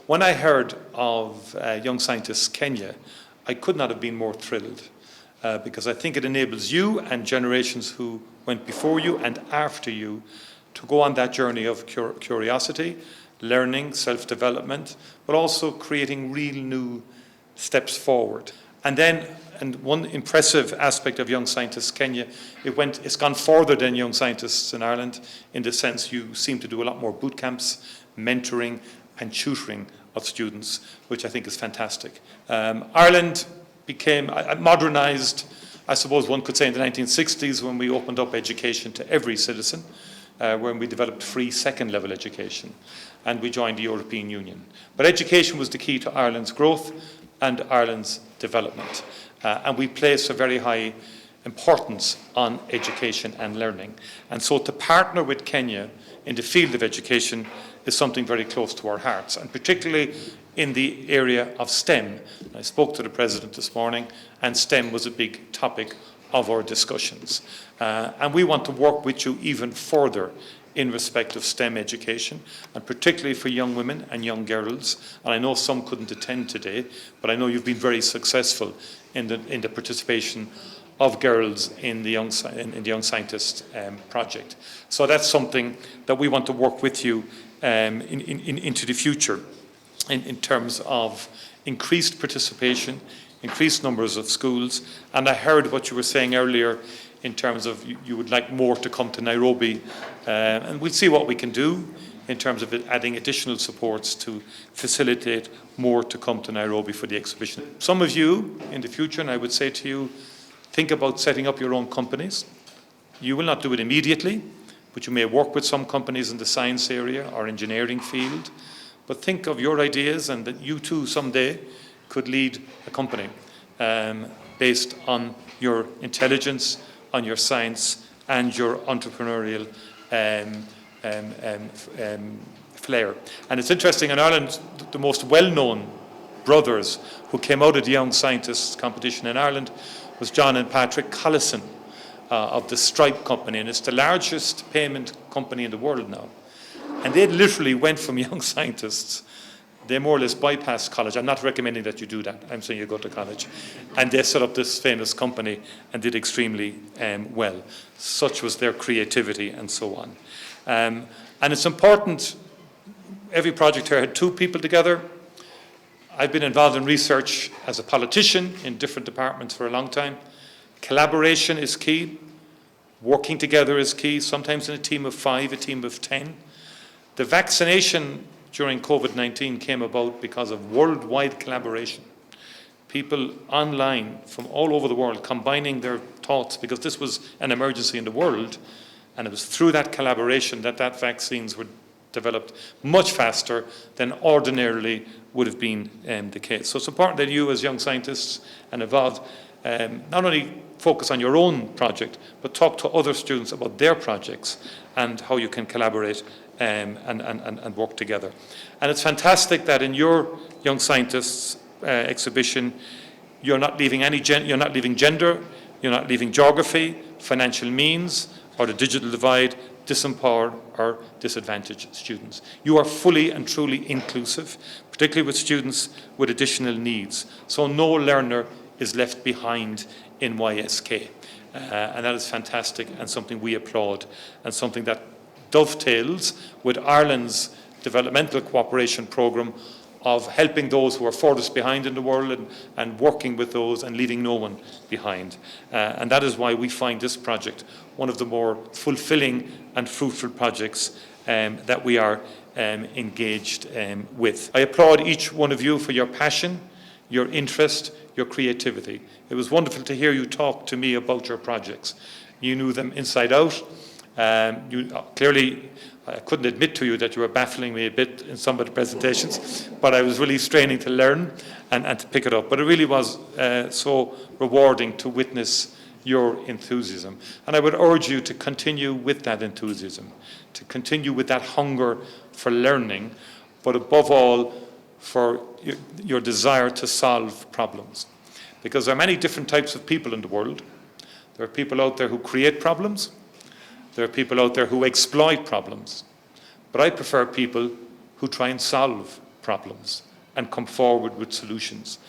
When I heard of Young Scientists Kenya, I could not have been more thrilled because I think it enables you and generations who went before you and after you to go on that journey of curiosity, learning, self-development, but also creating real new steps forward. And one impressive aspect of Young Scientists Kenya, it's gone further than Young Scientists in Ireland, in the sense you seem to do a lot more boot camps, mentoring and tutoring of students, which I think is fantastic. Ireland became modernised, I suppose one could say, in the 1960s when we opened up education to every citizen, when we developed free second-level education, and we joined the European Union. But education was the key to Ireland's growth and Ireland's development. And we place a very high importance on education and learning. And so to partner with Kenya in the field of education is something very close to our hearts, and particularly in the area of STEM. I spoke to the President this morning, and STEM was a big topic of our discussions. And we want to work with you even further in respect of STEM education, and particularly for young women and young girls. And I know some couldn't attend today, but I know you've been very successful in the participation of girls in the Young Scientist project. So that's something that we want to work with you into the future in terms of increased participation, increased numbers of schools. And I heard what you were saying earlier in terms of you would like more to come to Nairobi, and we'll see what we can do in terms of adding additional supports to facilitate more to come to Nairobi for the exhibition. Some of you in the future, and I would say to you, think about setting up your own companies. You will not do it immediately, but you may work with some companies in the science area or engineering field. But think of your ideas, and that you too someday could lead a company based on your intelligence, on your science, and your entrepreneurial flair. And it's interesting, in Ireland, the most well-known brothers who came out of the Young Scientists competition in Ireland was John and Patrick Collison of the Stripe company, and it's the largest payment company in the world now. And they literally went from Young Scientists. They more or less bypassed college. I'm not recommending that you do that. I'm saying you go to college. And they set up this famous company and did extremely well. Such was their creativity and so on. And it's important, every project here had two people together. I've been involved in research as a politician in different departments for a long time. Collaboration is key. Working together is key, sometimes in a team of 5, a team of 10. The vaccination during COVID-19 came about because of worldwide collaboration. People online from all over the world combining their thoughts, because this was an emergency in the world, and it was through that collaboration that vaccines were developed much faster than ordinarily would have been the case. So it's important that you, as young scientists and involved, not only focus on your own project, but talk to other students about their projects and how you can collaborate and work together. And it's fantastic that in your Young Scientists exhibition, you're not leaving you're not leaving gender, you're not leaving geography, financial means, or the digital divide, disempower or disadvantage students. You are fully and truly inclusive, particularly with students with additional needs. So no learner is left behind in YSK. And that is fantastic and something we applaud, and something that dovetails with Ireland's developmental cooperation programme of helping those who are furthest behind in the world and working with those and leaving no one behind. And that is why we find this project one of the more fulfilling and fruitful projects that we are engaged with. I applaud each one of you for your passion, your interest, your creativity. It was wonderful to hear you talk to me about your projects. You knew them inside out. Clearly, I couldn't admit to you that you were baffling me a bit in some of the presentations, but I was really straining to learn and to pick it up. But it really was so rewarding to witness your enthusiasm. And I would urge you to continue with that enthusiasm, to continue with that hunger for learning, but above all, for your desire to solve problems. Because there are many different types of people in the world. There are people out there who create problems. There are people out there who exploit problems. But I prefer people who try and solve problems. problems and come forward with solutions.